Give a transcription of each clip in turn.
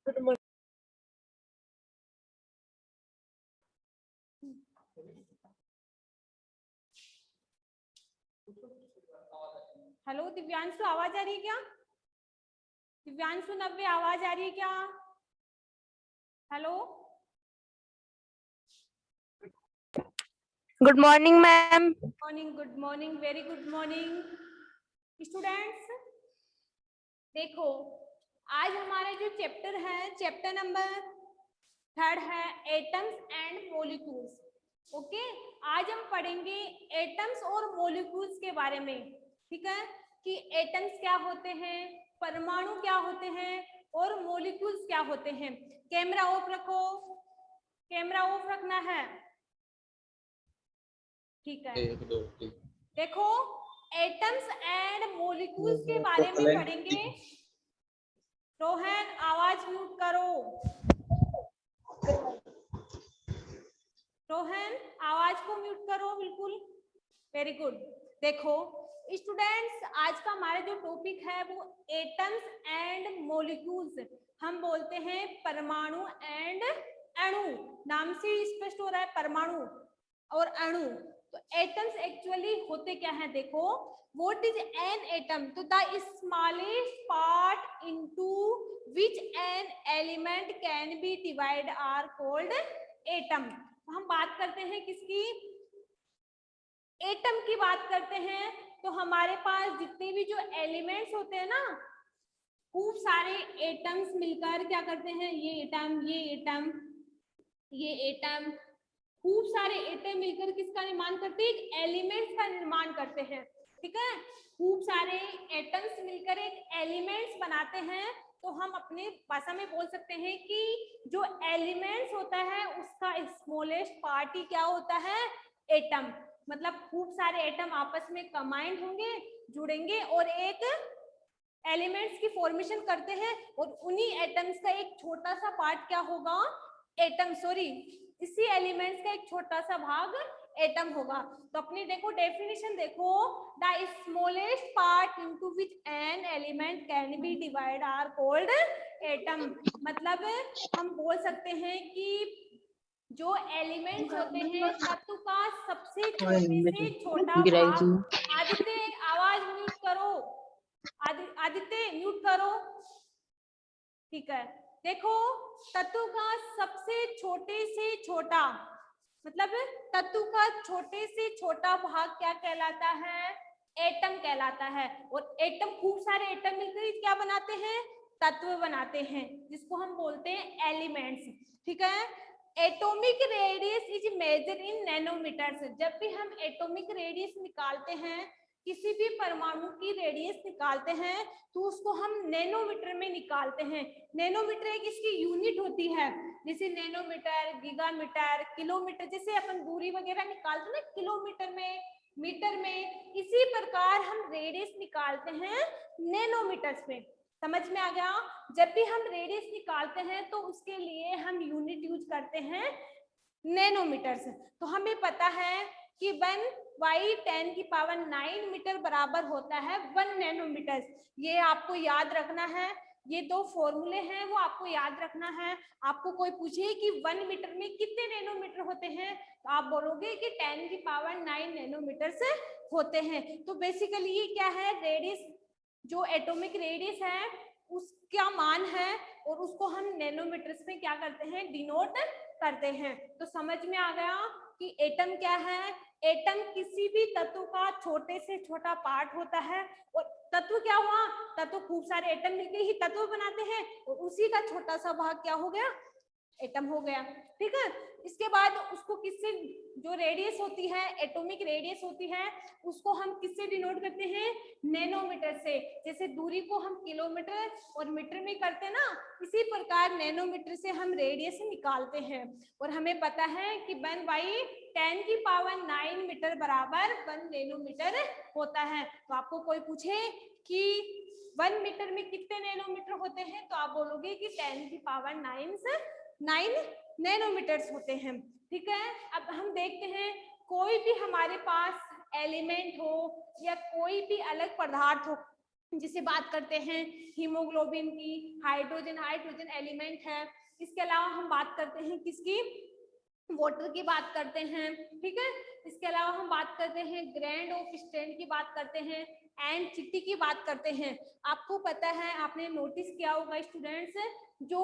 Hello Divyanshu, आवाज आ रही है क्या? दिव्यांशु, नव्य, आवाज आ रही है क्या? Hello, good morning ma'am. Morning, good morning, very good morning students. देखो, आज हमारा जो चैप्टर है, चैप्टर नंबर 3 है एटम्स एंड मॉलिक्यूल्स। ओके, आज हम पढ़ेंगे एटम्स और मॉलिक्यूल्स के बारे में। ठीक है, कि एटम्स क्या होते हैं, परमाणु क्या होते हैं और मॉलिक्यूल्स क्या होते हैं। कैमरा ऑफ रखो, कैमरा ऑफ रखना है। ठीक है, देखो एटम्स एंड मॉलिक्यूल्स के बारे में पढ़ेंगे। रोहन, आवाज म्यूट करो। रोहन, आवाज को म्यूट करो, बिल्कुल, वेरी गुड। देखो स्टूडेंट्स, आज का हमारा जो टॉपिक है वो एटम्स एंड मॉलिक्यूल्स, हम बोलते हैं परमाणु एंड अणु। नाम से स्पष्ट हो रहा है, परमाणु और अणु। तो एटम्स एक्चुअली होते क्या हैं, देखो, व्हाट इज एन एटम? तो the smallest part into which an element can be divide are called atom. हम बात करते हैं किसकी? एटम की बात करते हैं। तो हमारे पास जितने भी जो एलिमेंट्स होते हैं ना, खूब सारे एटम्स मिलकर क्या करते हैं, ये एटम, ये एटम, ये एटम, खूब सारे एटम मिलकर किसका निर्माण करते हैं? एक एलिमेंट्स का निर्माण करते हैं। ठीक है, खूब सारे एटम्स मिलकर एक एलिमेंट्स बनाते हैं। तो हम अपनी भाषा में बोल सकते हैं कि जो एलिमेंट्स होता है उसका स्मॉलेस्ट पार्ट ही क्या होता है? एटम। मतलब खूब सारे एटम आपस में कंबाइंड होंगे, जुड़ेंगे और एक एलिमेंट्स की फॉर्मेशन करते हैं, और उन्हीं एटम्स का एक छोटा सा पार्ट क्या होगा? एटम, सॉरी, इसी एलिमेंट्स का एक छोटा सा भाग एटम होगा। तो अपनी देखो डेफिनेशन देखो, the smallest part into which an element can be divide are called atom. मतलब हम बोल सकते हैं कि जो एलिमेंट्स होते हैं तत्व का सबसे छोटे से छोटा भाग। आदित्य, आवाज म्यूट करो, आदित्य म्यूट करो। ठीक है, देखो तत्व का सबसे छोटे से छोटा, मतलब तत्व का छोटे से छोटा भाग क्या कहलाता है? एटम कहलाता है। और एटम, खूब सारे एटम मिलकर क्या बनाते हैं? तत्व बनाते हैं, जिसको हम बोलते हैं एलिमेंट्स। ठीक है, atomic radius is measure in nanometers. जब भी हम एटॉमिक रेडियस निकालते हैं, किसी भी परमाणु की रेडियस निकालते हैं, तो उसको हम नैनोमीटर में निकालते हैं। नैनोमीटर एक इसकी यूनिट होती है, जैसे नैनोमीटर, गीगामीटर, किलोमीटर, जैसे अपन दूरी वगैरह निकालते हैं ना किलोमीटर में, मीटर में, इसी प्रकार हम रेडियस निकालते हैं नैनोमीटर्स में। समझ में आ गया? जब भी हम रेडियस निकालते हैं तो उसके लिए हम यूनिट यूज करते हैं नैनोमीटर्स। तो हमें पता है कि 1/10⁹ मीटर बराबर होता है 1 नैनोमीटर। ये आपको याद रखना है, ये दो फॉर्मूले हैं वो आपको याद रखना है। आपको कोई पूछे कि 1 मीटर में कितने नैनोमीटर होते हैं, तो आप बोलोगे कि 10⁹ नैनोमीटर से होते हैं। तो बेसिकली ये क्या है? रेडियस, जो एटॉमिक रेडियस है उसका मान है, और उसको हम नैनोमीटर्स में क्या करते हैं? डिनोट करते हैं। तो समझ में आ गया कि एटम क्या है? एटम किसी भी तत्व का छोटे से छोटा पार्ट होता है। और तत्व क्या हुआ? तत्व खूब सारे एटम मिलकर ही तत्व बनाते हैं, और उसी का छोटा सा भाग क्या हो गया? एटम हो गया। ठीक है, इसके बाद उसको किससे, जो रेडियस होती है, एटॉमिक रेडियस होती है, उसको हम किससे डिनोट करते हैं? नैनोमीटर से। जैसे दूरी को हम किलोमीटर और मीटर में करते हैं ना, इसी प्रकार नैनोमीटर से हम रेडियस निकालते हैं। और हमें पता है कि 1/10⁹ मीटर बराबर 1 नैनोमीटर होता है। तो आपको कोई पूछे कि 1 मीटर में कितने नैनोमीटर होते हैं, तो आप बोलोगे कि 10⁹ नैनोमीटर्स होते हैं। ठीक है, अब हम देखते हैं, कोई भी हमारे पास एलिमेंट हो या कोई भी अलग पदार्थ हो, जिसे बात करते हैं हीमोग्लोबिन की, हाइड्रोजन एलिमेंट है। इसके अलावा हम बात करते हैं किसकी, वाटर की बात करते हैं, ठीक है। इसके अलावा हम बात करते हैं ग्रैंड ऑफ स्ट्रैंड की बात करते हैं, एंड चिट्टी की बात करते हैं। आपको पता है, आपने नोटिस किया होगा स्टूडेंट्स, जो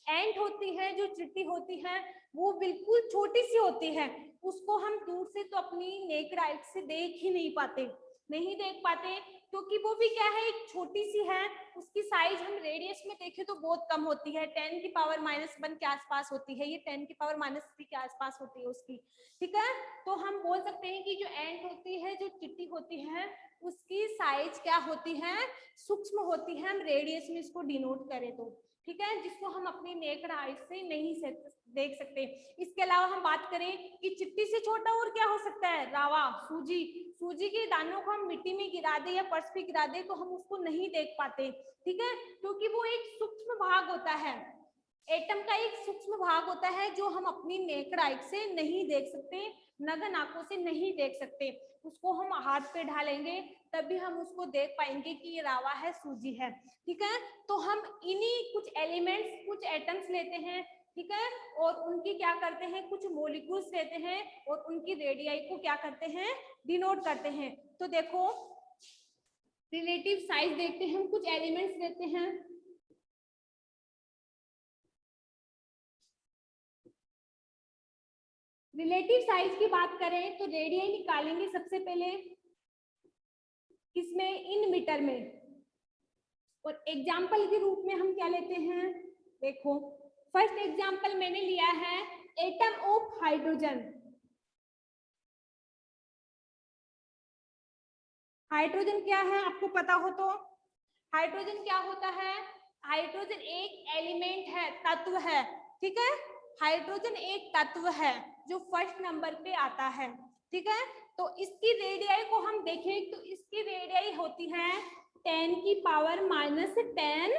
एंट होती है, जो चिट्टी होती है, वो बिल्कुल छोटी सी होती है, उसको हम दूर से तो अपनी नेकेड आइज से देख ही नहीं पाते, क्योंकि वो भी क्या है, एक छोटी सी है। उसकी साइज हम रेडियस में देखें तो बहुत कम होती है, 10 की पावर -1 के आसपास होती है, ये 10 की पावर -3 के आसपास होती है उसकी, ठीक है। तो हम बोल सकते हैं कि जो एंट होती है, जो चिट्टी होती है, उसकी साइज क्या होती है, सूक्ष्म होती है, हम रेडियस में इसको डिनोट करें तो, ठीक है, जिसको हम अपनी नेकेड आई से नहीं देख सकते। इसके अलावा हम बात करें कि चिट्टी से छोटा और क्या हो सकता है, रावा, सूजी के दानों को हम मिट्टी में गिरा दे या फर्श पे गिरा दे तो हम उसको नहीं देख पाते, ठीक है, क्योंकि वो एक सूक्ष्म भाग होता है, एटम का एक सूक्ष्म भाग होता है जो हम अपनी नेकेड आई से नहीं देख सकते, नग्न आंखों से नहीं देख सकते। उसको हम हाथ पे ढालेंगे तभी हम उसको देख पाएंगे कि ये रावा है, सूजी है, ठीक है। तो हम इन्हीं कुछ एलिमेंट्स, कुछ एटम्स लेते हैं, ठीक है, और उनकी क्या करते हैं, कुछ मॉलिक्यूल्स लेते हैं और उनकी रेडियाई को क्या करते हैं, डिनोट करते हैं। तो देखो रिलेटिव साइज देखते हैं, हम कुछ एलिमेंट्स लेते हैं, रिलेटिव साइज की बात करें तो रेडियाई निकालेंगे सबसे पहले किसमें, इन मीटर में, और एग्जाम्पल के रूप में हम क्या लेते हैं, देखो फर्स्ट एग्जाम्पल मैंने लिया है एटम ऑफ हाइड्रोजन। हाइड्रोजन क्या है आपको पता हो तो, हाइड्रोजन क्या होता है, हाइड्रोजन एक एलिमेंट है, तत्व है, ठीक है, हाइड्रोजन एक तत्व है जो फर्स्ट नंबर पे आता है, ठीक है। तो इसकी रेडियाई को हम देखें तो इसकी रेडियाई होती है 10 की पावर -10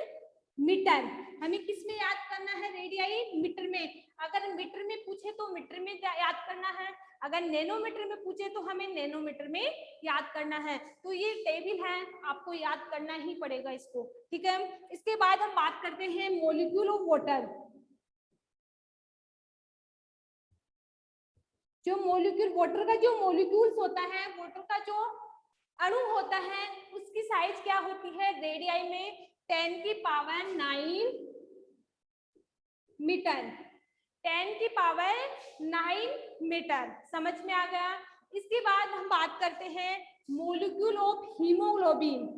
मीटर। हमें किस में याद करना है रेडियाई, मीटर में। अगर मीटर में पूछे तो मीटर में याद करना है, अगर नैनोमीटर में पूछे तो हमें नैनोमीटर में याद करना है। तो ये टेबल है, आपको याद करना ही पड़ेगा इसको, ठीक है। इसके बाद हम बात करते हैं मॉलिक्यूल ऑफ वाटर। जो मॉलिक्यूल, वाटर का जो मॉलिक्यूल्स होता है, वाटर का जो अणु होता है, उसकी साइज क्या होती है रेडियाई में 10 की पावर 9 मीटर, 10 की पावर 9 मीटर, समझ में आ गया। इसके बाद हम बात करते हैं मॉलिक्यूल ऑफ हीमोग्लोबिन।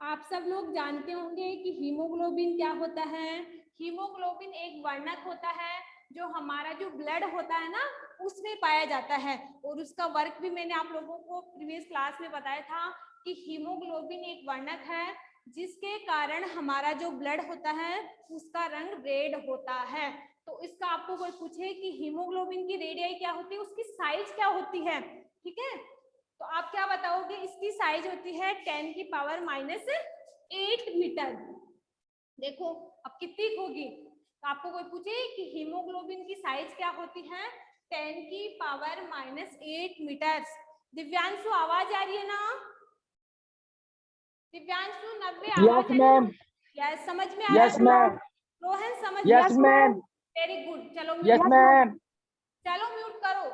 आप सब लोग जानते होंगे कि हीमोग्लोबिन क्या होता है। हीमोग्लोबिन एक वर्णक होता है जो हमारा जो ब्लड होता है ना, उसमें पाया जाता है, और उसका वर्क भी मैंने आप लोगों को प्रीवियस क्लास में बताया था कि हीमोग्लोबिन एक वर्णक है जिसके कारण हमारा जो ब्लड होता है उसका रंग रेड होता है। तो इसका आपको कोई पूछे कि हीमोग्लोबिन की रेडियाई क्या होती है, उसकी साइज क्या होती है, ठीक है, तो आप क्या बताओगे, इसकी साइज होती है 10 की पावर -8 मीटर। देखो अब कितनी होगी, तो आपको कोई पूछे कि हीमोग्लोबिन की साइज क्या होती है, 10 की पावर -8 मीटर। दिव्यांशु आवाज आ रही है ना, दिव्यांशु, नब्बे आवाज यस मैम, यस, समझ में आ रहा है, यस मैम, रोहन समझ, यस मैम, वेरी गुड, चलो यस मैम। चलो म्यूट करो,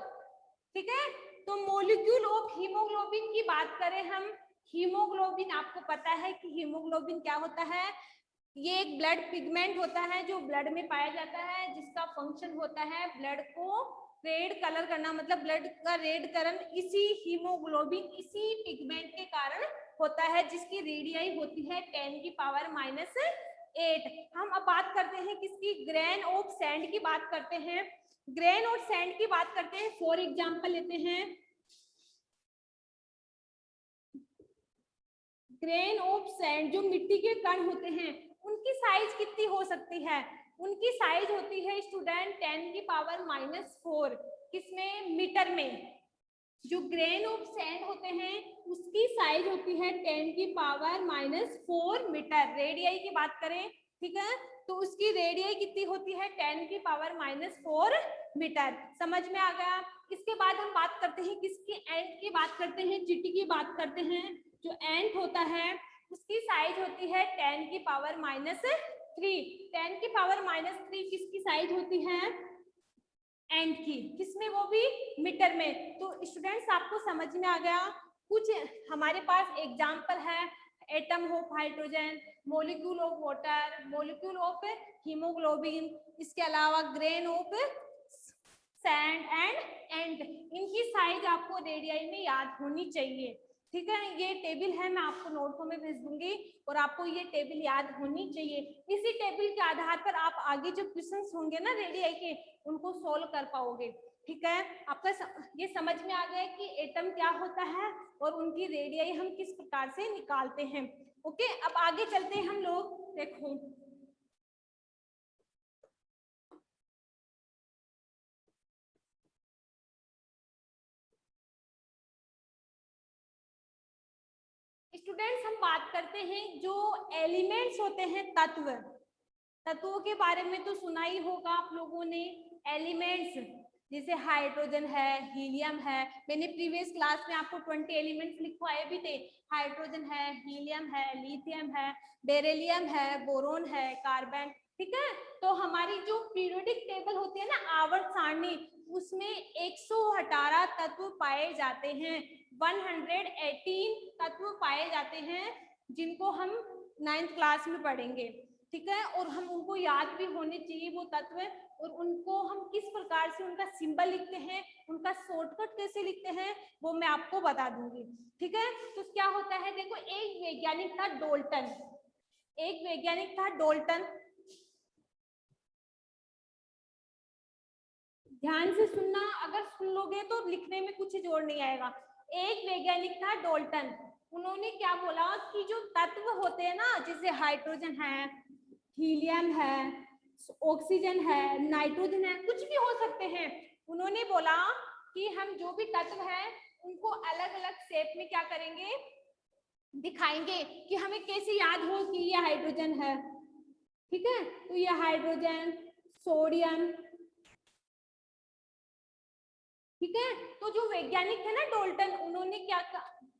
ठीक है। तो मॉलिक्यूल ऑफ हीमोग्लोबिन की बात करें हम, हीमोग्लोबिन आपको पता है कि हीमोग्लोबिन क्या होता है, ये एक ब्लड पिगमेंट होता है जो ब्लड में पाया जाता है, जिसका फंक्शन होता है ब्लड को रेड कलर करना, मतलब ब्लड का रेड कलर इसी हीमोग्लोबिन, इसी पिगमेंट के कारण होता है, जिसकी रेडियाई होती है 10 की पावर -8। हम अब बात करते हैं किसकी, ग्रेन ऑफ सैंड की बात करते हैं। ग्रेन और सैंड की बात करते हैं, फॉर एग्जांपल लेते हैं ग्रेन ऑफ सैंड, जो मिट्टी के कण होते हैं उनकी साइज कितनी हो सकती है, उनकी साइज होती है स्टूडेंट 10 की पावर -4, किसमें, मीटर में। जो ग्रेन ऑफ सैंड होते हैं उसकी साइज होती है 10 की पावर -4 मीटर। रेडियाई की बात करें, ठीक है, तो उसकी रेडियाई कितनी होती है 10 की पावर -4 मीटर, समझ में आ गया। इसके बाद हम बात करते हैं किसकी, एंट की बात करते हैं, चींटी की बात करते हैं। जो एंथ होता है उसकी साइज होती है 10 की पावर -3। 10 की पावर -3 किसकी साइज होती है? एंड की। किसमें? वो भी मीटर में। तो स्टूडेंट्स आपको समझ में आ गया। कुछ हमारे पास एग्जाम्पल है, atom of hydrogen, molecule of water, molecule of haemoglobin, इसके अलावा ग्रेन ऑफ सैंड एंड इनकी साइज आपको रेडियाई में याद होनी चाहिए। ठीक है, ये टेबल है, मैं आपको नोट्स में भेज दूंगी और आपको ये टेबल याद होनी चाहिए। इसी टेबल के आधार पर आप आगे जो क्वेश्चंस होंगे ना रेडियाई के, उनको सोल्व कर पाओगे। ठीक है, आपका ये समझ में आ गया कि एटम क्या होता है और उनकी रेडियाई हम किस प्रकार से निकालते हैं। ओके, अब आगे चलते हैं हम लोग। देखो स्टूडेंट्स, हम बात करते हैं जो एलिमेंट्स होते हैं, तत्वों के बारे में तो सुना ही होगा आप लोगों ने। एलिमेंट्स जैसे हाइड्रोजन है, हीलियम है, मैंने प्रीवियस क्लास में आपको 20 एलिमेंट्स लिखवाए भी थे। हाइड्रोजन है, हीलियम है, लिथियम है, बेरिलियम है, बोरोन है, कार्बन। ठीक है, तो हमारी जो पीरियोडिक टेबल होती है ना, आवर्त सारणी, उसमें 118 तत्व पाए जाते हैं। 118 तत्व पाए जाते हैं जिनको हम 9th क्लास में पढ़ेंगे। ठीक है, और हम उनको याद भी होने चाहिए वो तत्व, और उनको हम किस प्रकार से उनका सिंबल लिखते हैं, उनका शॉर्टकट कैसे लिखते हैं, वो मैं आपको बता दूंगी। ठीक है, तो क्या होता है, देखो एक वैज्ञानिक था डोल्टन, एक वैज्ञानिक था डोल्टन। ध्यान से सुनना, अगर सुन लोगे तो लिखने में कुछ जोर नहीं आएगा। एक वैज्ञानिक था डोल्टन, उन्होंने क्या बोला कि जो तत्व होते हैं ना, जैसे हाइड्रोजन है, हीलियम है, ऑक्सीजन है, नाइट्रोजन है, कुछ भी हो सकते हैं। उन्होंने बोला कि हम जो भी तत्व है उनको अलग अलग शेप में क्या करेंगे, दिखाएंगे, कि हमें कैसे याद हो कि ये हाइड्रोजन है। ठीक है, तो ये हाइड्रोजन, सोडियम। ठीक है, तो जो वैज्ञानिक थे ना डोल्टन, उन्होंने क्या,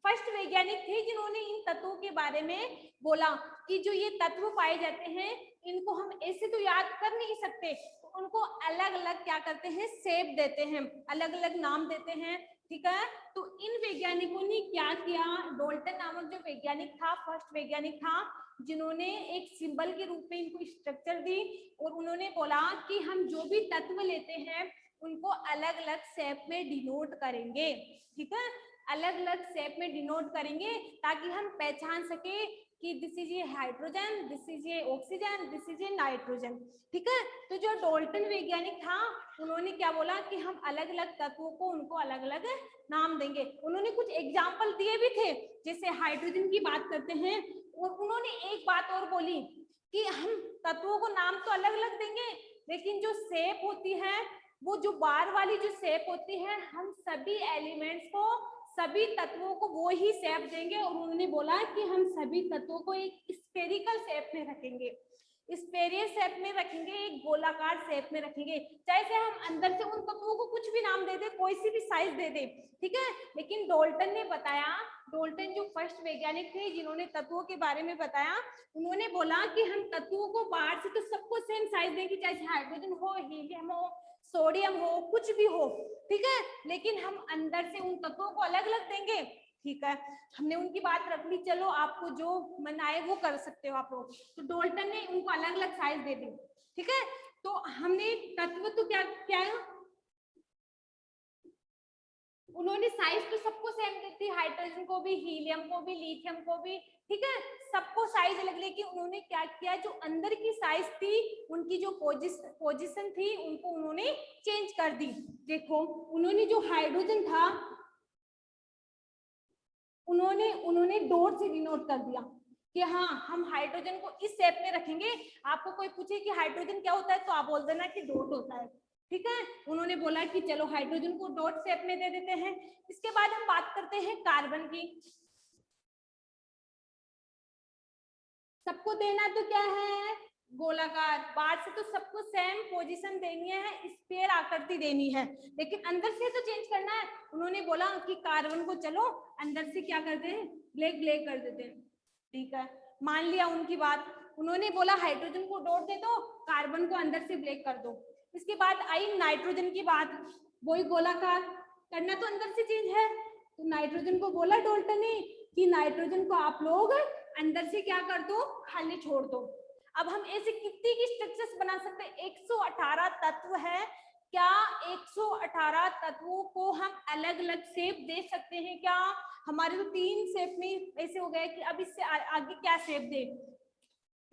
फर्स्ट वैज्ञानिक थे जिन्होंने इन तत्वों के बारे में बोला कि जो ये तत्व पाए जाते हैं इनको हम ऐसे तो याद कर नहीं सकते, तो उनको अलग अलग क्या करते हैं, शेप देते हैं, अलग अलग नाम देते हैं। ठीक है, तो इन वैज्ञानिकों ने क्या किया, डोल्टन नामक जो वैज्ञानिक था, फर्स्ट वैज्ञानिक था, जिन्होंने एक सिंबल के रूप में इनको स्ट्रक्चर दी, और उन्होंने बोला कि हम जो भी तत्व लेते हैं उनको अलग अलग शेप में डिनोट करेंगे। ठीक है, अलग अलग शेप में डिनोट करेंगे ताकि हम पहचान सके कि दिस इज ये हाइड्रोजन, दिस इज ये ऑक्सीजन, दिस इज ये नाइट्रोजन। ठीक है, तो जो डोल्टन वैज्ञानिक था उन्होंने क्या बोला कि हम अलग अलग तत्वों को उनको अलग अलग नाम देंगे। उन्होंने कुछ एग्जाम्पल दिए भी थे, जैसे हाइड्रोजन की बात करते हैं, और उन्होंने एक बात और बोली कि हम तत्वों को नाम तो अलग अलग देंगे, लेकिन जो शेप होती है, वो जो बार वाली जो शेप होती है, हम सभी एलिमेंट्स को, सभी तत्वों को वो ही शेप देंगे। और उन्होंने बोला कि हम सभी तत्वों को एक स्फेरिकल शेप में रखेंगे, स्फेरिकल शेप में रखेंगे, एक गोलाकार शेप में रखेंगे। जैसे हम अंदर से उन तत्वों को कुछ भी नाम दे दे, कोई सी भी साइज दे दे। ठीक है, लेकिन डोल्टन ने बताया, डोल्टन जो फर्स्ट वैज्ञानिक थे जिन्होंने तत्वों के बारे में बताया, उन्होंने बोला कि हम तत्वों को बाहर से तो सबको सेम साइज देंगे, चाहे हाइड्रोजन हो, हीलियम हो, सोडियम हो, कुछ भी हो। ठीक है, लेकिन हम अंदर से उन तत्वों को अलग अलग देंगे। ठीक है, हमने उनकी बात रख ली, चलो आपको जो मन आए वो कर सकते हो आप लोग। तो डोल्टन ने उनको अलग अलग साइज दे दी। ठीक है, तो हमने तत्व तो क्या क्या है, उन्होंने साइज तो सबको सेम दी थी, हाइड्रोजन को भी, हीलियम को भी, लिथियम को भी। ठीक है, सबको साइज अलग, लेकिन उन्होंने क्या किया, जो अंदर की साइज थी, उनकी जो पोजीशन थी, उनको उन्होंने चेंज कर दी। देखो, उन्होंने जो हाइड्रोजन था उन्होंने डॉट से डिनोट कर दिया कि हाँ, हम हाइड्रोजन को इस शेप में रखेंगे। आपको कोई पूछे कि हाइड्रोजन क्या होता है, तो आप बोल देना कि डॉट होता है। ठीक है, उन्होंने बोला कि चलो हाइड्रोजन को डॉट शेप में दे देते हैं। इसके बाद हम बात करते हैं कार्बन की। सबको देना तो क्या है, गोलाकार, बाहर से तो सबको सेम पोजीशन देनी है, स्फीयर आकृति देनी है, लेकिन अंदर से तो चेंज करना है। उन्होंने बोला कि कार्बन को चलो अंदर से क्या करते हैं, ब्लैक ब्लैक कर देते हैं। ठीक है, मान लिया उनकी बात, उन्होंने बोला हाइड्रोजन को डॉट दे दो, कार्बन को अंदर से ब्लैक कर दो। इसके बाद आई नाइट्रोजन की बात, वही गोलाकार करना तो अंदर से चीज है, तो नाइट्रोजन को बोला डाल्टन ने कि नाइट्रोजन को आप लोग अंदर से क्या कर दो, खाली छोड़ दो। अब हम ऐसे कितनी की स्ट्रक्चर्स बना सकते हैं, 118 तत्व है, क्या 118 तत्वों को हम अलग अलग शेप दे सकते हैं क्या? हमारे तो 3 शेप में ऐसे हो गए कि अब इससे आगे क्या शेप दे।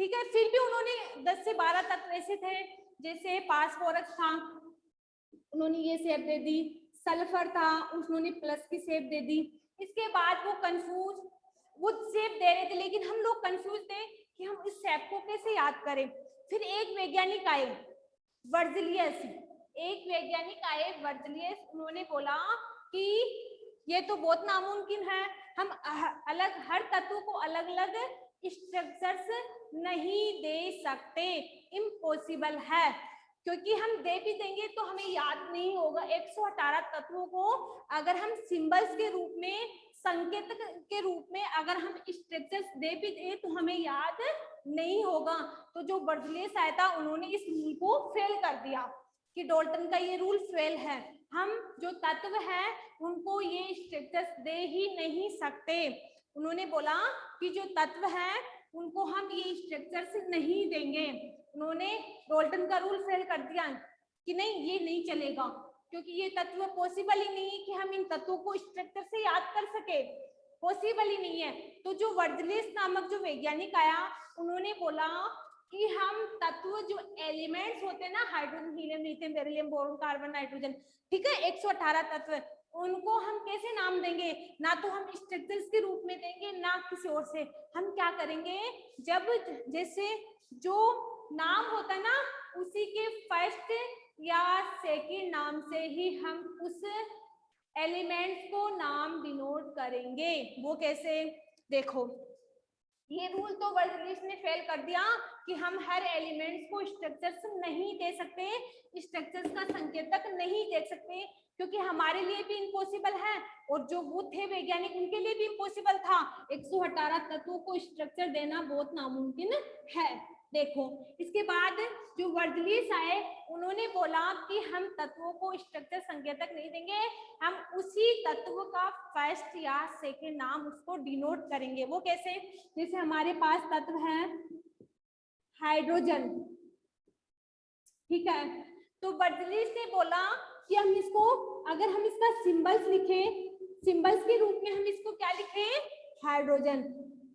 ठीक है, फिर भी उन्होंने 10 से 12 तत्व ऐसे थे, जैसे फास्फोरस था, उन्होंने ये शेप दे दी, सल्फर था, उन्होंने प्लस की शेप दे दी। इसके बाद वो कंफ्यूज, वो शेप दे रहे थे लेकिन हम लोग कंफ्यूज थे कि हम इस शेप को कैसे याद करें। फिर एक वैज्ञानिक आए वर्जिलियस, एक वैज्ञानिक आए वर्जिलियस, उन्होंने बोला कि ये तो बहुत नामुमकिन है, हम अलग हर तत्व को अलग अलग स्ट्रक्चर्स नहीं दे सकते, इम्पॉसिबल है, क्योंकि हम दे भी देंगे तो हमें याद नहीं होगा। 118 तत्वों को अगर हम सिंबल्स के रूप में, संकेत के रूप में अगर हम स्ट्रक्चर्स दे भी दे तो हमें याद नहीं होगा। तो जो वर्जिलियस आया था उन्होंने इस रूल को फेल कर दिया कि डाल्टन का ये रूल फेल है, हम जो तत्व है उनको ये स्ट्रक्चर्स दे ही नहीं सकते। उन्होंने बोला कि जो तत्व है उनको हम ये स्ट्रक्चर्स नहीं देंगे। उन्होंने डाल्टन का रूल फेल कर दिया कि नहीं ये नहीं चलेगा, क्योंकि ये तत्व पॉसिबल ही नहीं है कि हम इन तत्वों को स्ट्रक्चर से याद कर सके, पॉसिबल ही नहीं है। तो जो वर्जिलियस नामक जो वैज्ञानिक आया, उन्होंने बोला कि हम तत्व जो एलिमेंट्स होते हैं ना, hydrogen, helium, lithium, beryllium, boron, carbon, nitrogen, ठीक है, 118 तत्व, उनको हम कैसे नाम देंगे? ना तो हम स्ट्रक्चर्स के रूप में देंगे ना किसी और से। हम क्या करेंगे, जब जैसे जो नाम होता है ना उसी के फर्स्ट या सेकंड नाम से ही हम उस एलिमेंट्स को नाम डिनोट करेंगे। वो कैसे? देखो, ये रूल तो वर्जिलियस ने फेल कर दिया कि हम हर एलिमेंट्स को स्ट्रक्चर्स नहीं दे सकते, स्ट्रक्चर्स का संकेतक नहीं दे सकते, क्योंकि हमारे लिए भी इम्पॉसिबल है और जो वो थे वैज्ञानिक उनके लिए भी इम्पॉसिबल था। 118 तत्वों को स्ट्रक्चर देना बहुत नामुमकिन है। देखो, इसके बाद जो वर्जिलियस आए उन्होंने बोला कि हम तत्वों को स्ट्रक्चर संकेतक नहीं देंगे, हम उसी तत्व का फर्स्ट या सेकंड नाम उसको डिनोट करेंगे। वो कैसे? जैसे हमारे पास तत्व है हाइड्रोजन, ठीक है, तो वर्जिलियस ने बोला कि हम इसको, अगर हम इसका सिंबल्स लिखें, सिंबल्स के रूप में हम इसको क्या लिखें? हाइड्रोजन।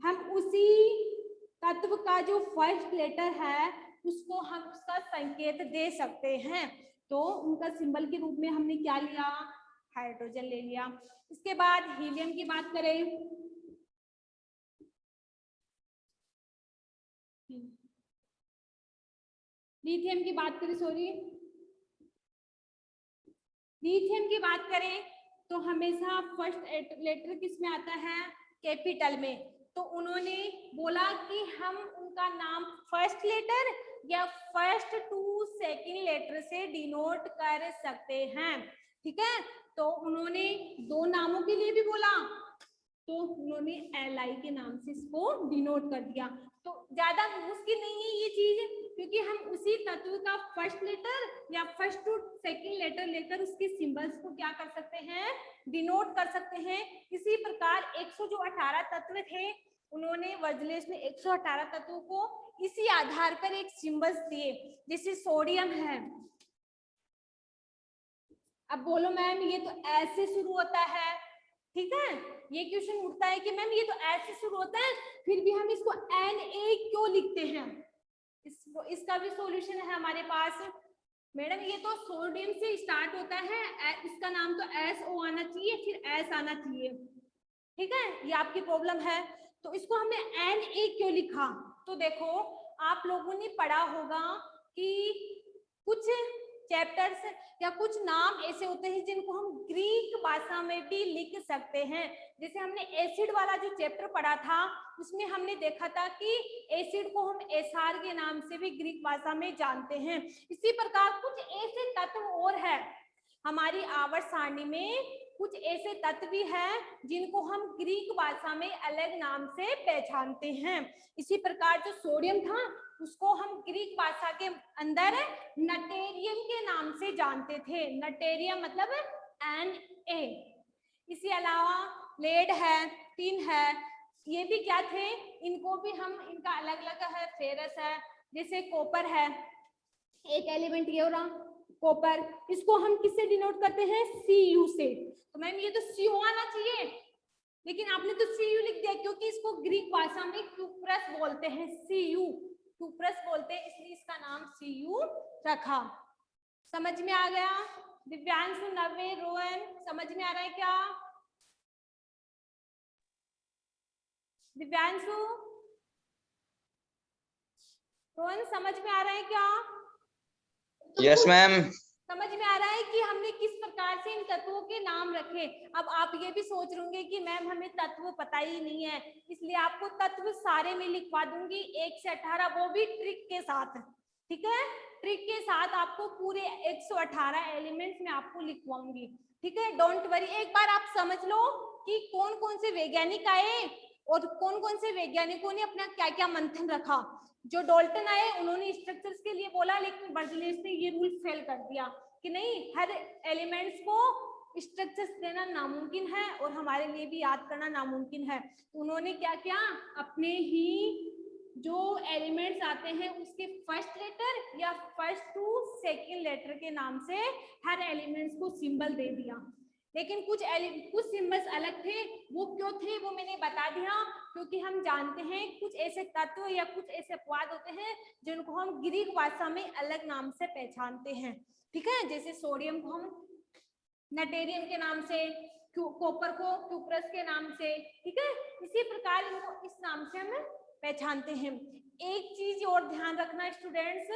हम उसी तत्व का जो फर्स्ट लेटर है उसको हम उसका संकेत दे सकते हैं। तो उनका सिंबल के रूप में हमने क्या लिया? हाइड्रोजन ले लिया। इसके बाद हीलियम की बात करें, लिथियम की बात करें, सॉरी, लिथियम की बात करें तो हमेशा फर्स्ट लेटर किस में आता है? कैपिटल में। तो उन्होंने बोला कि हम उनका नाम फर्स्ट लेटर या फर्स्ट टू सेकंड लेटर से डिनोट कर सकते हैं। ठीक है, तो उन्होंने दो नामों के लिए भी बोला, तो उन्होंने एल के नाम से इसको डिनोट कर दिया। तो ज्यादा मुश्किल नहीं है ये चीज, क्योंकि हम उसी तत्व का फर्स्ट लेटर या फर्स्ट टू सेकंड लेटर लेकर उसके सिंबल्स को क्या कर सकते हैं? डिनोट कर सकते हैं। इसी प्रकार 118 तत्व थे, उन्होंने वर्जिलियस ने 118 तत्वों को इसी आधार पर एक सिंबल्स दिए। जैसे सोडियम है, अब बोलो मैम ये तो ऐसे शुरू होता है, ठीक है, ये क्वेश्चन उठता है कि मैम ये तो ऐसे शुरू होता है, फिर भी हम इसको Na क्यों लिखते हैं? इसका भी सॉल्यूशन है हमारे पास। मैडम ये तो सोडियम से स्टार्ट होता है, इसका नाम तो SO आना चाहिए, फिर S आना चाहिए, ठीक है, ये आपकी प्रॉब्लम है। तो इसको हमने Na क्यों लिखा? तो देखो, आप लोगों ने पढ़ा होगा कि कुछ चैप्टर्स या कुछ नाम ऐसे होते हैं जिनको हम ग्रीक भाषा में भी लिख सकते हैं। जैसे हमने एसिड वाला जो चैप्टर पढ़ा था उसमें हमने देखा था कि एसिड को हम एसआर के नाम से भी ग्रीक भाषा में जानते हैं। इसी प्रकार कुछ ऐसे तत्व और है, हमारी आवर्त सारणी में कुछ ऐसे तत्व भी हैं जिनको हम ग्रीक भाषा में अलग नाम से पहचानते हैं। इसी प्रकार जो सोडियम था उसको हम ग्रीक भाषा के अंदर नटेरियम के नाम से जानते थे। नटेरियम मतलब Na। इसी अलावा लेड है, टिन है, ये भी क्या थे, इनको भी हम, इनका अलग अलग है, फेरस है, जैसे कॉपर है, एक एलिमेंट ये हो रहा कॉपर, इसको हम किससे डिनोट करते हैं, Cu से। तो मैम ये तो Cu आना चाहिए, लेकिन आपने तो Cu लिख दिया क्योंकि इसको ग्रीक भाषा में क्यूप्रस बोलते हैं, Cu क्यूप्रस बोलते हैं, इसलिए इसका नाम Cu रखा। समझ में आ गया? दिव्यांशु, नव्य, रोहन, समझ में आ रहा है क्या? दिव्यांशु, रोहन, समझ में आ रहा है क्या? Yes ma'am. समझ में आ रहा है कि हमने किस प्रकार से इन तत्वों के नाम रखे। अब आप ये भी सोच रहे होंगे कि मैम हमें तत्व पता ही नहीं है, इसलिए आपको तत्व सारे में लिखवा दूंगी 1 से 18, वो भी ट्रिक के साथ। ठीक है, ट्रिक के साथ आपको पूरे 118 एलिमेंट्स में आपको लिखवाऊंगी। ठीक है, डोंट वरी। एक बार आप समझ लो कि कौन कौन से वैज्ञानिक आए और कौन कौन से वैज्ञानिकों ने अपना क्या क्या मंथन रखा। जो डाल्टन आए उन्होंने स्ट्रक्चर्स के लिए बोला, लेकिन बर्जलेस ने ये रूल फेल कर दिया कि नहीं, हर एलिमेंट्स को स्ट्रक्चर्स देना नामुमकिन है और हमारे लिए भी याद करना नामुमकिन है। उन्होंने क्या किया, अपने ही जो एलिमेंट्स आते हैं उसके फर्स्ट लेटर या फर्स्ट टू सेकेंड लेटर के नाम से हर एलिमेंट्स को सिंबल दे दिया। लेकिन कुछ सिंबल्स अलग थे, वो क्यों थे वो मैंने बता दिया, क्योंकि हम जानते हैं कुछ ऐसे तत्व या कुछ ऐसे अपवाद होते हैं जिनको हम ग्रीक भाषा में अलग नाम से पहचानते हैं। ठीक है, जैसे सोडियम को हम नटेरियम के नाम से, कॉपर को क्यूप्रस के नाम से। ठीक है, इसी प्रकार इनको इस नाम से हम पहचानते हैं। एक चीज और ध्यान रखना स्टूडेंट्स,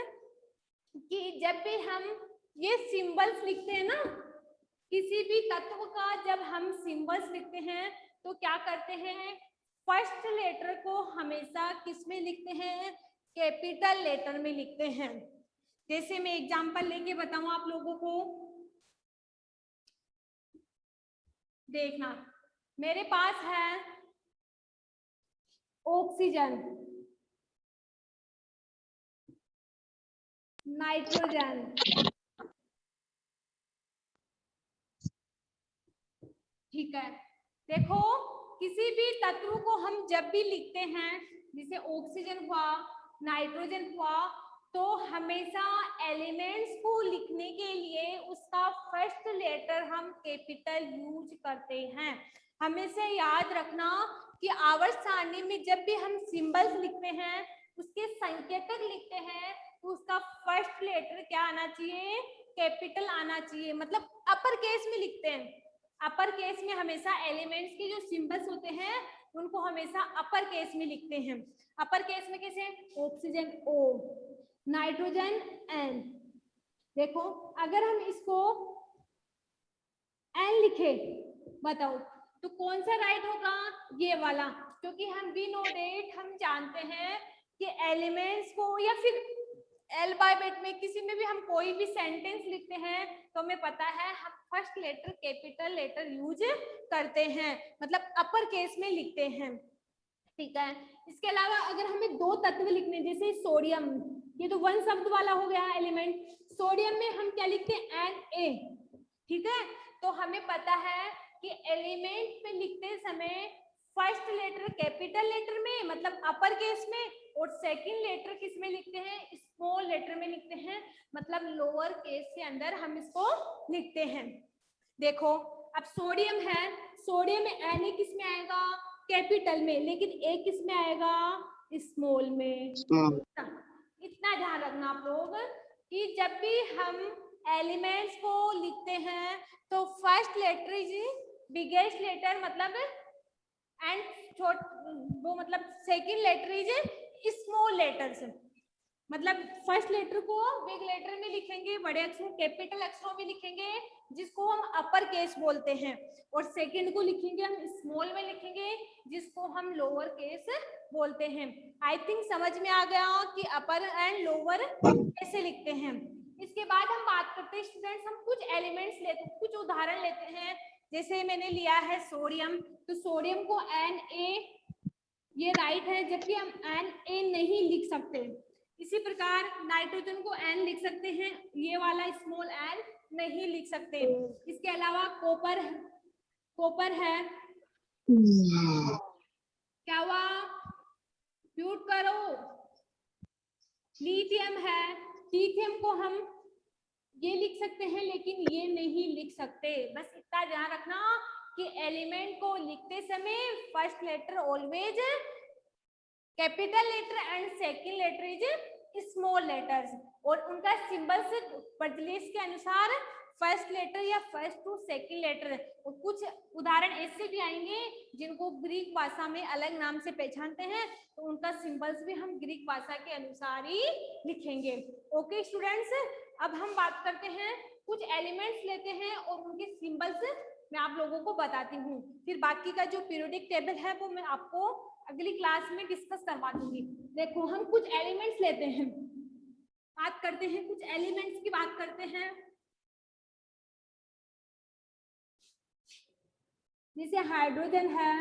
कि जब भी हम ये सिंबल्स लिखते हैं ना, किसी भी तत्व का जब हम सिंबल्स लिखते हैं तो क्या करते हैं, फर्स्ट लेटर को हमेशा किस में लिखते हैं, कैपिटल लेटर में लिखते हैं। जैसे मैं एग्जांपल लेके बताऊं आप लोगों को, देखना, मेरे पास है ऑक्सीजन, नाइट्रोजन, ठीक है। देखो, किसी भी तत्व को हम जब भी लिखते हैं, जैसे ऑक्सीजन हुआ, नाइट्रोजन हुआ, तो हमेशा एलिमेंट्स को लिखने के लिए उसका फर्स्ट लेटर हम कैपिटल यूज करते हैं। हमेशा याद रखना कि आवर्त सारणी में जब भी हम सिंबल्स लिखते हैं, उसके संकेतक लिखते हैं, तो उसका फर्स्ट लेटर क्या आना चाहिए, कैपिटल आना चाहिए, मतलब अपर केस में लिखते हैं। अपर केस में हमेशा एलिमेंट्स के जो सिंबल्स होते हैं उनको हमेशा अपर केस में लिखते हैं। अपर केस में कैसे, ऑक्सीजन O, नाइट्रोजन N। देखो, अगर हम इसको N लिखे, बताओ तो कौन सा राइट होगा, ये वाला, क्योंकि हम वी नो डेट, हम जानते हैं कि एलिमेंट्स को या फिर अल्फाबेट में किसी में भी हम कोई भी सेंटेंस लिखते हैं तो हमें पता है हम first letter capital letter use करते हैं, मतलब अपर केस में लिखते हैं। ठीक है, इसके अलावा अगर हमें दो तत्व लिखने, जैसे सोडियम, ये तो वन शब्द वाला हो गया एलिमेंट, सोडियम में हम क्या लिखते हैं, Na। ठीक है, तो हमें पता है कि एलिमेंट पे लिखते समय फर्स्ट लेटर कैपिटल लेटर में मतलब अपर केस में, और सेकंड लेटर किस में लिखते हैं, स्मॉल लेटर में लिखते हैं, मतलब लोअर केस के अंदर हम इसको लिखते हैं। देखो, अब सोडियम है, सोडियम में Na किस में आएगा, कैपिटल में, लेकिन A किस में आएगा, स्मॉल में। इतना ध्यान रखना आप लोग कि जब भी हम एलिमेंट्स को लिखते हैं तो first letter is biggest letter, मतलब एंड वो मतलब second letter is small letters, मतलब फर्स्ट लेटर को बिग लेटर में लिखेंगे, बड़े अक्षरों कैपिटल अक्षरों में लिखेंगे जिसको हम अपर केस बोलते हैं, और सेकंड को लिखेंगे हम स्मॉल में लिखेंगे जिसको हम लोअर केस बोलते हैं। आई थिंक समझ में आ गया कि अपर एंड लोअर कैसे लिखते हैं। इसके बाद हम बात करते हैं स्टूडेंट्स, हम कुछ एलिमेंट्स लेते हैं, कुछ उदाहरण लेते हैं। जैसे मैंने लिया है सोडियम, तो सोडियम को Na ये राइट है, जबकि हम Na नहीं लिख सकते। इसी प्रकार नाइट्रोजन को N लिख सकते हैं, ये वाला स्मॉल n नहीं लिख सकते। इसके अलावा कॉपर है, क्या हुआ, म्यूट करो। लिथियम है, लिथियम को हम ये लिख सकते हैं लेकिन ये नहीं लिख सकते। बस इतना ध्यान रखना कि एलिमेंट को लिखते समय first letter always capital letter and second letter is small letters, और उनका सिंबल्स वर्डलिस्ट के अनुसार फर्स्ट लेटर या फर्स्ट टू सेकंड लेटर। और कुछ उदाहरण ऐसे भी आएंगे जिनको ग्रीक भाषा में अलग नाम से पहचानते हैं, तो उनका सिंबल्स भी हम ग्रीक भाषा के अनुसार ही लिखेंगे। ओके स्टूडेंट्स, अब हम बात करते हैं, कुछ एलिमेंट्स लेते हैं और उनके सिंबल्स मैं आप लोगों को बताती हूँ। फिर बाकी का जो पीरियोडिक टेबल है वो मैं आपको अगली क्लास में डिस्कस करवा दूंगी। देखो हम कुछ एलिमेंट्स लेते हैं, बात करते हैं, कुछ एलिमेंट्स की बात करते हैं। जैसे हाइड्रोजन है,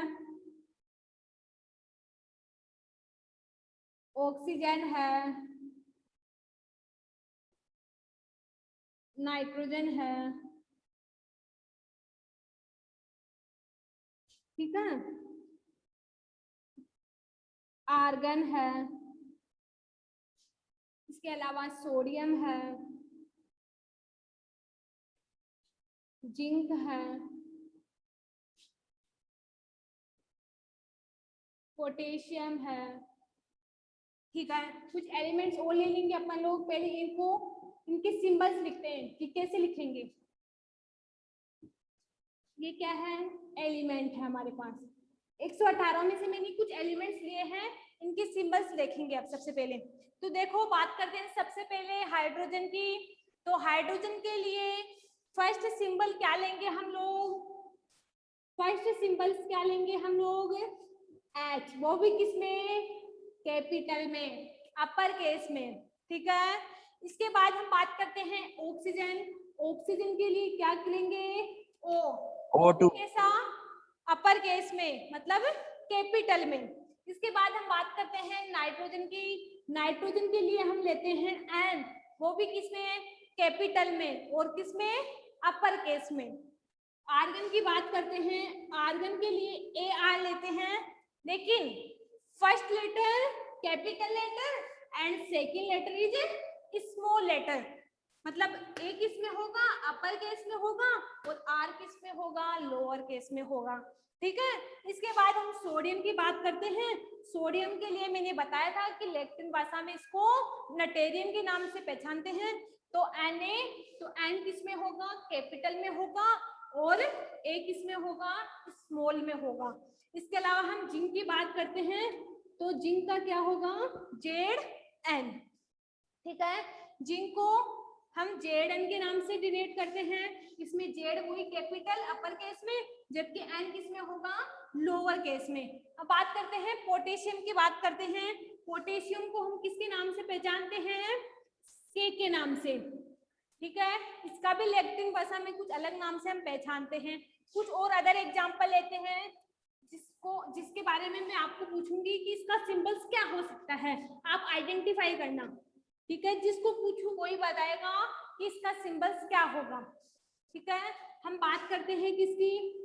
ऑक्सीजन है, नाइट्रोजन है, ठीक है, आर्गन है, इसके अलावा सोडियम है, जिंक है, पोटेशियम है, ठीक है। कुछ एलिमेंट्स और ले लेंगे अपन लोग, पहले इनको इनके सिंबल्स लिखते हैं कि कैसे लिखेंगे। ये क्या है, एलिमेंट है हमारे पास। 118 में से मैंने कुछ एलिमेंट्स लिए हैं, इनके सिंबल्स देखेंगे अब सबसे पहले। तो देखो बात करते हैं सबसे पहले हाइड्रोजन की। तो हाइड्रोजन के लिए फर्स्ट सिंबल क्या लेंगे हम लोग, फर्स्ट सिंबल्स क्या लेंगे हम लोग, H, वो भी किसमें, कैपिटल में, अपर केस में, ठीक है। इसके बाद हम बात करते हैं ऑक्सीजन। ऑक्सीजन के लिए क्या लेंगे, O2 कैसा, अपर केस में, मतलब कैपिटल में। इसके बाद हम बात करते हैं नाइट्रोजन की। नाइट्रोजन के लिए हम लेते हैं N, वो भी किसमें, कैपिटल में, और किसमें, अपर केस में। आर्गन की बात करते हैं, आर्गन के लिए AR लेते हैं, लेकिन first letter capital letter and second letter is small letter, मतलब A किस में होगा, अपर केस में होगा, और R किस में होगा, लोअर केस में होगा, ठीक है। इसके बाद हम सोडियम की बात करते हैं। सोडियम के लिए मैंने बताया था कि लैटिन भाषा में इसको नटेरियम के नाम से पहचानते हैं। तो Na, तो N किस में होगा, कैपिटल में होगा, और A किस में होगा, स्मॉल में होगा। इसके अलावा हम जिंक की बात करते हैं, तो जिंक का क्या होगा, Zn, ठीक है। जिंक को हम Zn के नाम से डिनोट करते हैं। इसमें Z वही कैपिटल अपर केस में, जबकि N किस में होगा, लोअर केस में। अब बात करते हैं पोटेशियम की बात करते हैं। पोटेशियम को हम किसके नाम से पहचानते हैं, K के नाम से, ठीक है। इसका भी लैटिन भाषा में कुछ अलग नाम से हम पहचानते हैं। कुछ और अदर एग्जांपल लेते हैं जिसके बारे में मैं आपको पूछूंगी कि इसका सिंबल्स क्या हो सकता है, आप आइडेंटिफाई करना, ठीक है। जिसको पूछूं वही बताएगा कि इसका सिंबल्स क्या होगा, ठीक है। हम बात करते हैं किसकी,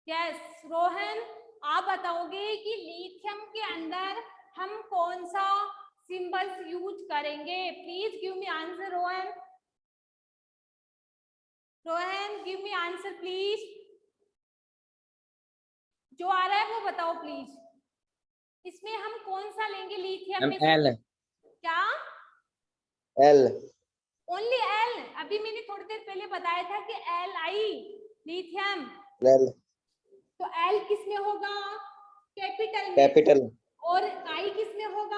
यस रोहन, आप बताओगे कि लिथियम के अंदर हम कौन सा सिंबल्स यूज करेंगे। Please give me answer Rohan, Rohan give me answer please, जो आ रहा है वो बताओ प्लीज। इसमें हम कौन सा लेंगे लिथियम में से? L, क्या, L, ओनली L? अभी मैंने थोड़ी देर पहले बताया था कि Li लिथियम, L, तो L किस में होगा, कैपिटल में, capital, और I किस में होगा,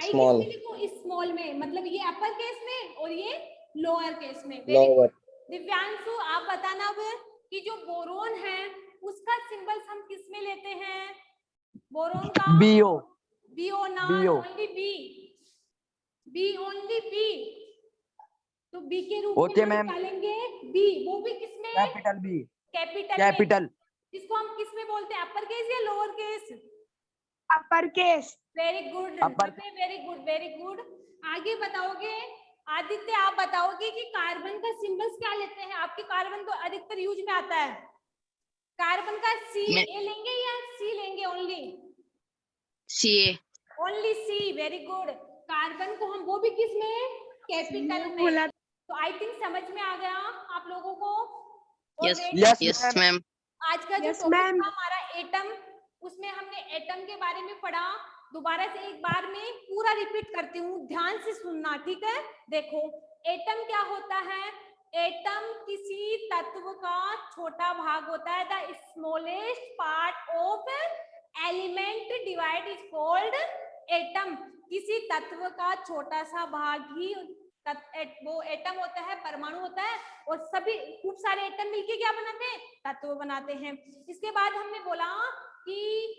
आई Small. किस में लिखूं? स्मॉल में, मतलब ये अपर केस में और ये लोअर केस में। Lower. दिव्यांशु आप बताना अब कि जो बोरोन है उसका सिंबल्स हम किस में लेते हैं? बोरोन का BO. BO ना, BO. Only B only B. तो बी के रूप Okay, में हम ma'am. निकालेंगे बी, वो भी किसमें? Capital B. कैपिटल में। कैपिटल. इसको हम किस में बोलते हैं? अपर केस या lower case? Upper case. Very good, Upper- very good, very good. आगे बताओगे आदित्य, आप बताओगे कि कार्बन का सिंबल्स क्या लेते हैं? आपके कार्बन तो अधिकतर यूज में आता है। कार्बन का सी ए लेंगे या सी लेंगे? Only CA. ओनली सी, वेरी गुड। कार्बन को हम वो भी किस में? कैपिटल में। बोला। तो आई थिंक समझ में आ गया आप लोगों को। और Yes. ready? Yes, Yes, ma'am. ma'am. आज का जो Yes, टॉपिक ma'am. था हमारा एटम, उसमें हमने एटम के बारे में पढ़ा। दोबारा से एक बार मैं पूरा रिपीट करती हूँ, ध्यान से सुनना, ठीक है? देखो, एटम क्या होता है? एटम किसी तत्व का छोटा भाग होता है। The smallest part of element divide is called atom. किसी तत्व का छोटा सा भाग ही वो एटम होता है, परमाणु होता है। और सभी खूब सारे एटम मिलके क्या बनाते हैं? तत्व बनाते हैं। इसके बाद हमने बोला कि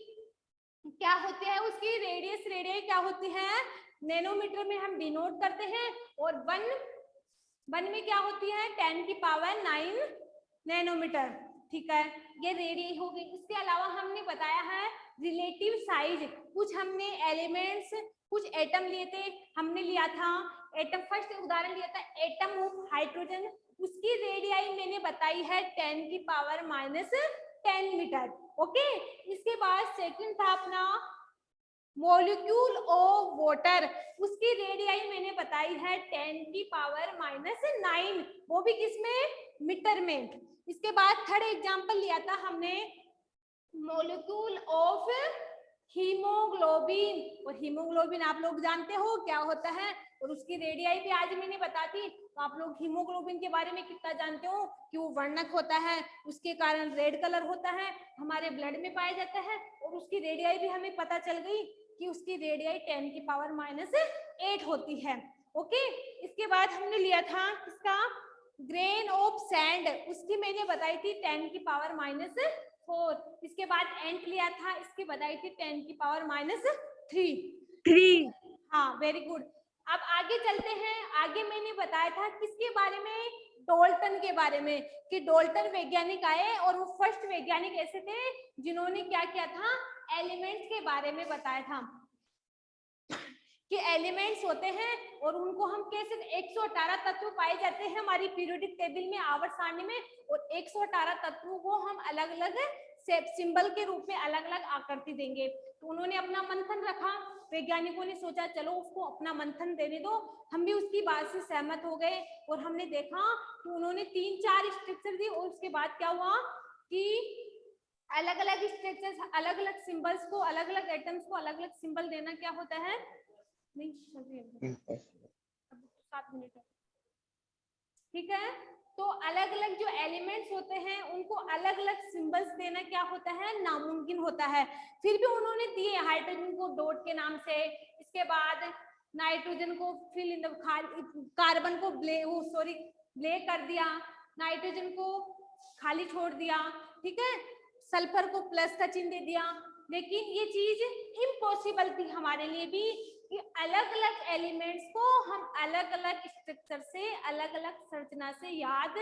क्या होती है उसकी रेडियस, रेडियस क्या होती है? नैनोमीटर में हम डिनोट करते हैं। और वन में क्या होती है? 10 की पावर 9 नैनोमीटर, ठीक है? ये रेडियस हो गई। इसके अलावा हमने बताया है रिलेटिव साइज। कुछ हमने एलिमेंट्स, कुछ एटम लिए थे। हमने लिया था एटम, फर्स्ट उदाहरण लिया था एटम ऑफ हाइड्रोजन, उसकी रेडियाई मैंने बताई है 10 की पावर -10 मीटर। ओके, इसके बाद सेकंड था अपना मॉलिक्यूल ऑफ वाटर, उसकी रेडियाई मैंने बताई है 10 की पावर -9, वो भी किसमें? मीटर में। इसके बाद थर्ड एग्जांपल लिया था हमने मॉलिक्यूल ऑफ हीमोग्लोबिन, और हीमोग्लोबिन आप लोग जानते हो क्या होता है, और उसकी रेडियाई भी आज मैंने बता दी। तो आप लोग हीमोग्लोबिन के बारे में कितना जानते हो कि वो वर्णक होता है, उसके कारण रेड कलर होता है, हमारे ब्लड में पाया जाता है। और उसकी रेडियाई भी हमें पता चल गई कि उसकी रेडियाई 10 की पावर -8 होती है। ओके, इसके बाद हमने लिया था इसका ग्रेन ऑफ सैंड, उसकी मैंने बताई थी 10 की पावर -4। इसके बाद एंट लिया था, इसकी बताई थी 10 की पावर -3। हाँ, वेरी गुड। अब आगे चलते हैं। आगे मैंने बताया था किसके बारे में? डोल्टन के बारे में, कि डोल्टन वैज्ञानिक आए और वो फर्स्ट वैज्ञानिक ऐसे थे जिन्होंने क्या किया था? एलिमेंट्स के बारे में बताया था कि एलिमेंट्स होते हैं और उनको हम कैसे 118 तत्व पाए जाते हैं हमारी पीरियोडिक टेबल में, आवर्त सारणी में। और 118 तत्वों को हम अलग अलग सिंबल के रूप में अलग अलग आकृति देंगे। तो उन्होंने अपना मंथन रखा, वैज्ञानिकों ने सोचा चलो उसको अपना मंथन देने दो। हम भी उसकी बात से सहमत हो गए और हमने देखा कि उन्होंने 3-4 स्ट्रक्चर दी। और उसके बाद क्या हुआ कि अलग अलग स्ट्रक्चर्स, अलग अलग सिंबल्स को, अलग अलग एटम्स को अलग अलग सिंबल देना क्या होता है? नहीं, 7 मिनट है, ठीक है? तो अलग अलग जो एलिमेंट्स होते हैं उनको अलग अलग सिंबल्स देना क्या होता है? नामुमकिन होता है। फिर भी उन्होंने दिए, हाइड्रोजन को डॉट के नाम से, इसके बाद नाइट्रोजन को फिल इन द, कार्बन को ब्लैक कर दिया, नाइट्रोजन को खाली छोड़ दिया, ठीक है? सल्फर को प्लस का चिन्ह दे दिया। लेकिन ये चीज इम्पॉसिबल थी हमारे लिए भी कि अलग अलग एलिमेंट्स को हम अलग अलग स्ट्रक्चर से, अलग अलग संरचना से याद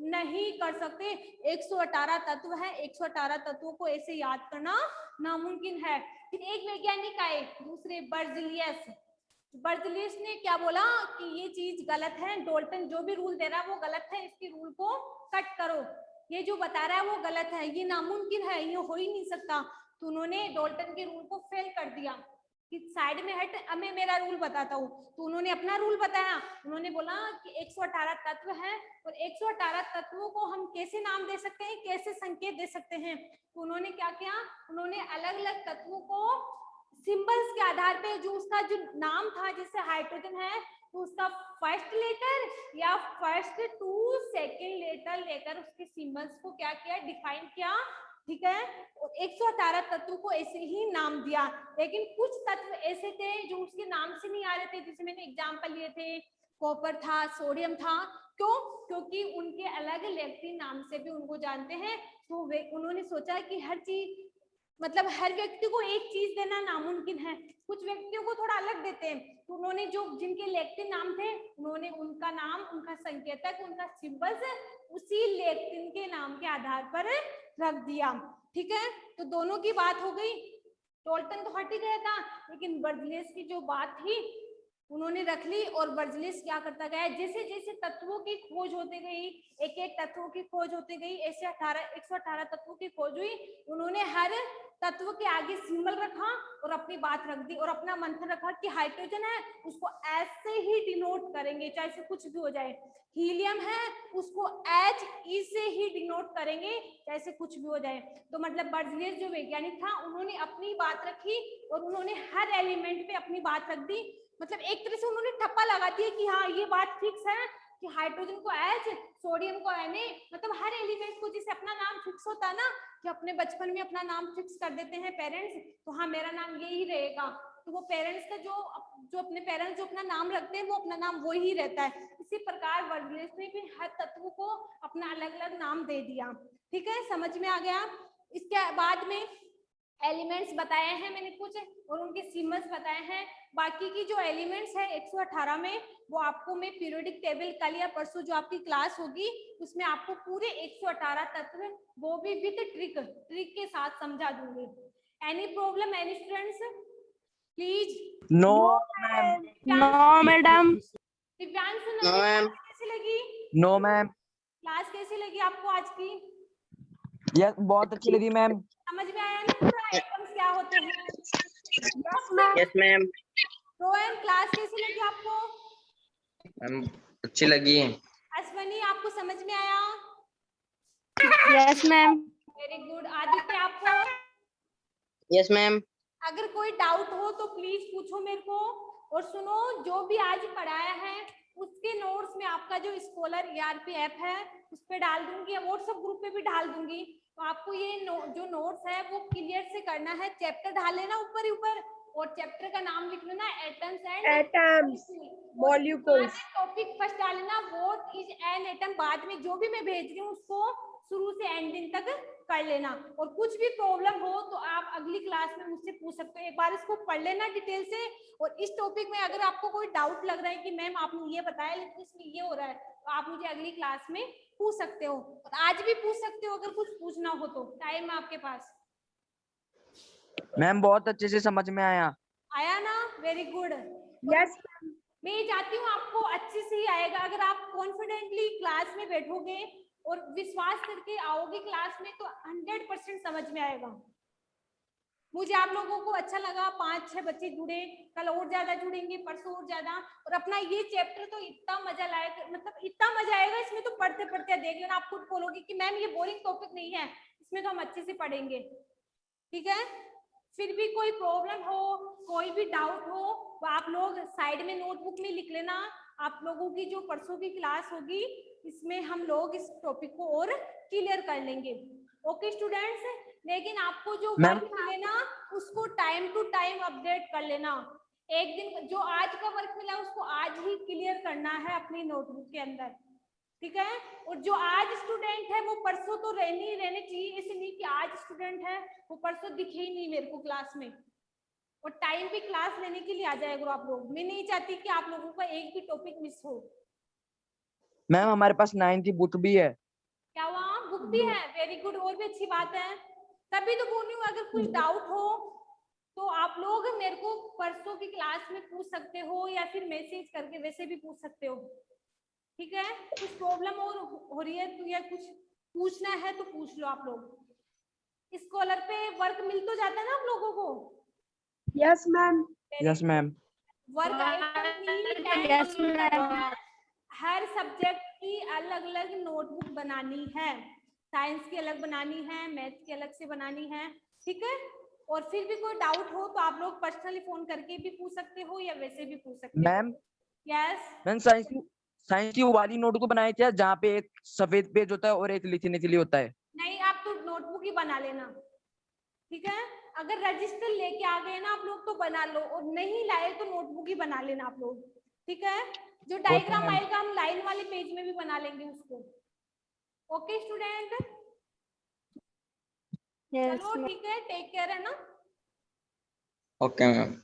नहीं कर सकते। 118 तत्व है, 118 तत्वों को ऐसे याद करना नामुमकिन है। फिर एक वैज्ञानिक आए दूसरे, बर्जलियस ने क्या बोला कि ये चीज गलत है, डोल्टन जो भी रूल दे रहा है वो गलत है, इसके रूल को कट करो, ये जो बता रहा है वो गलत है, ये नामुमकिन है, ये हो ही नहीं सकता। तो उन्होंने डोल्टन के रूल को फेल कर दिया कि साइड में हट, अब मैं मेरा रूल बताता हूँ। तो उन्होंने अपना रूल बताया, उन्होंने बोला कि 118 तत्व है और 118 तत्वों को हम कैसे नाम दे सकते हैं, कैसे संकेत दे सकते हैं। तो उन्होंने क्या किया, उन्होंने अलग अलग तत्वों को सिंबल्स के आधार पे, जो उसका जो नाम था, जैसे हाइड्रोजन है तो उसका फर्स्ट लेटर या फर्स्ट टू सेकंड लेटर लेकर उसके सिंबल्स को क्या किया, डिफाइन किया। ठीक है। और 118 तत्व को ऐसे ही नाम दिया, लेकिन कुछ तत्व ऐसे थे जो उसके नाम से नहीं आ रहे थे, जैसे मैंने एग्जांपल लिए थे, कॉपर था, सोडियम था। क्यों? क्योंकि उनके अलग लेक्टिन नाम से भी उनको जानते हैं। तो वे उन्होंने सोचा कि हर चीज मतलब हर व्यक्ति को एक चीज देना नामुमकिन है, कुछ व्यक्तियों को थोड़ा अलग देते हैं। तो उन्होंने जो जिनके लेक्टिन नाम थे, उन्होंने उनका नाम, उनका संकेतक, उनका सिंबल्स उसी लेक्टिन के नाम के आधार पर रख दिया। ठीक है, तो दोनों की बात हो गई। टोल्टन तो हट ही गया था, लेकिन बर्जलियस की जो बात थी उन्होंने रख ली। और बर्जलियस क्या करता गया, जैसे जैसे तत्वों की खोज होती गई, एक एक तत्वों की खोज होती गई, ऐसे 118 तत्वों की खोज हुई। उन्होंने हर तत्व के आगे सिंबल रखा और अपनी बात रख दी और अपना मंत्र रखा कि हाइड्रोजन है उसको ऐसे ही डिनोट करेंगे, चाहे से कुछ भी हो जाए। हीलियम है उसको He से ही डिनोट करेंगे, चाहे से कुछ भी हो जाए। तो मतलब बर्जलियस जो वैज्ञानिक था, उन्होंने अपनी बात रखी और उन्होंने हर एलिमेंट पे अपनी बात रख दी। मतलब एक तरह से उन्होंने ठप्पा लगा दिया कि हाँ ये बात फिक्स है कि हाइड्रोजन को H, सोडियम को Na, मतलब हर एलिमेंट को जिसे अपना नाम फिक्स होता है ना, कि अपने बचपन में अपना नाम फिक्स कर देते हैं पेरेंट्स, तो हाँ मेरा नाम यही रहेगा। तो वो पेरेंट्स का जो अपने पेरेंट्स जो अपना नाम रखते हैं वो अपना नाम वो ही रहता है। इसी प्रकार बर्जलियस ने भी हर तत्व को अपना अलग अलग नाम दे दिया। ठीक है, समझ में आ गया। इसके बाद में एलिमेंट्स बताए हैं मैंने कुछ और उनके सिंबल्स बताए हैं। बाकी की जो एलिमेंट्स है 118 में, वो आपको मैं पीरियोडिक टेबल कल या परसों जो आपकी क्लास होगी उसमें आपको पूरे 118 तत्व वो भी विद ट्रिक के साथ समझा दूंगी। Any problem any students please? No ma'am. No madam. Divyansh no ma'am. कैसी लगी नो मैम। क्लास? कैसी लगी आपको आज की? यस, बहुत अच्छी लगी मैम। समझ में आया ना पूरा आइटम्स क्या होते हैं? Yes ma'am. रोहन क्लास कैसी लगी आपको? मैम अच्छी लगी। अश्वनी आपको समझ में आया? Yes ma'am. Very good. Aditya आपको? Yes ma'am. अगर कोई डाउट हो तो प्लीज पूछो मेरे को। और सुनो, जो भी आज पढ़ाया है उसके नोट्स में आपका जो स्कॉलर ERP ऐप है उस पे डाल दूंगी, या व्हाट्सएप ग्रुप पे भी डाल दूंगी। तो आपको ये जो नोट्स है वो क्लियर से करना है। चैप्टर डाल लेना ऊपर ही ऊपर और चैप्टर का नाम लिख लेना atoms and molecules. Topic first डालना व्हाट इज एन एटम। बाद में जो भी मैं भेज रही हूँ उसको शुरू से एंडिंग तक कर लेना। और कुछ भी प्रॉब्लम हो तो आप अगली क्लास में मुझसे पूछ सकते हो। एक बार इसको पढ़ लेना डिटेल से। और इस टॉपिक में अगर आपको कोई डाउट लग रहा है कि मैम आपने ये बताया लेकिन इसमें ये हो रहा है, तो आप मुझे अगली क्लास में पूछ सकते हो। और आज भी पूछ सकते हो अगर कुछ पूछना हो तो, टाइम है आपके पास। मैम बहुत अच्छे से समझ में आया। आया ना? Very good. यस। मैं ये चाहती हूँ आपको अच्छे से ही आएगा। अगर आप कॉन्फिडेंटली क्लास में बैठोगे और विश्वास करके आओगे क्लास में तो 100% समझ में आएगा। मुझे आप लोगों को अच्छा लगा, 5-6 बच्चे जुड़े, कल और ज्यादा जुड़ेंगे, परसों और ज्यादा। और अपना ये चैप्टर तो इतना मजा लायक, मतलब इतना मजा आएगा इसमें तो पढ़ते पढ़ते देख लेना, आप खुद बोलोगे कि मैम ये बोरिंग टॉपिक नहीं है, इसमें तो हम अच्छे से पढ़ेंगे। ठीक है, फिर भी कोई प्रॉब्लम हो, कोई भी डाउट हो तो आप लोग साइड में नोटबुक में लिख लेना। आप लोगों की जो परसों की क्लास होगी इसमें हम लोग इस टॉपिक को और क्लियर कर लेंगे। ओके स्टूडेंट्स, लेकिन आपको जो वर्क मिले ना उसको टाइम टू टाइम अपडेट कर लेना। एक दिन जो आज का वर्क मिला उसको आज ही क्लियर करना है अपनी नोटबुक के अंदर। ठीक है, और जो आज स्टूडेंट है वो परसों तो रहने चाहिए। ऐसे नहीं कि आज स्टूडेंट है वो परसों दिखे ही नहीं मेरे को क्लास में, और टाइम पे क्लास लेने के लिए आ जाएगा आप लोग। मैं नहीं चाहती कि आप लोगों का एक भी टॉपिक मिस हो। मैम हमारे पास 9th बुक भी है। क्या वहाँ बुक भी है? वेरी गुड, और भी अच्छी बात है। तभी तो बोल रही हूँ अगर कुछ डाउट हो तो आप लोग मेरे को परसों की क्लास में पूछ सकते हो या फिर मैसेज करके वैसे भी पूछ सकते हो। ठीक है, कुछ प्रॉब्लम और हो रही है तो या कुछ पूछना है तो पूछ लो आप लोग। स्कॉलर पे वर्क मिल तो जाता है ना आप लोगों को? Yes ma'am. Yes ma'am. Work yes ma'am. हर सब्जेक्ट की अलग अलग नोटबुक बनानी है। साइंस की अलग बनानी है, मैथ्स की अलग से बनानी है। ठीक है, और फिर भी कोई डाउट हो तो आप लोग पर्सनली फोन करके भी पूछ सकते हो या वैसे भी पूछ सकते हो। मैम यस मैम साइंस की वो वाली नोट को बनाई थी जहाँ पे एक सफेद पेज होता है और एक लिखी निचली होता है। नहीं, आप तो नोटबुक ही बना लेना, ठीक है। अगर रजिस्टर लेके आ गए ना आप लोग तो बना लो, और नहीं लाए तो नोटबुक ही बना लेना आप लोग, ठीक है। जो डायग्राम ma'am. आएगा हम लाइन वाले पेज में भी बना लेंगे उसको। ओके स्टूडेंट, Yes, चलो ठीक है, टेक केयर, है ना। Okay ma'am.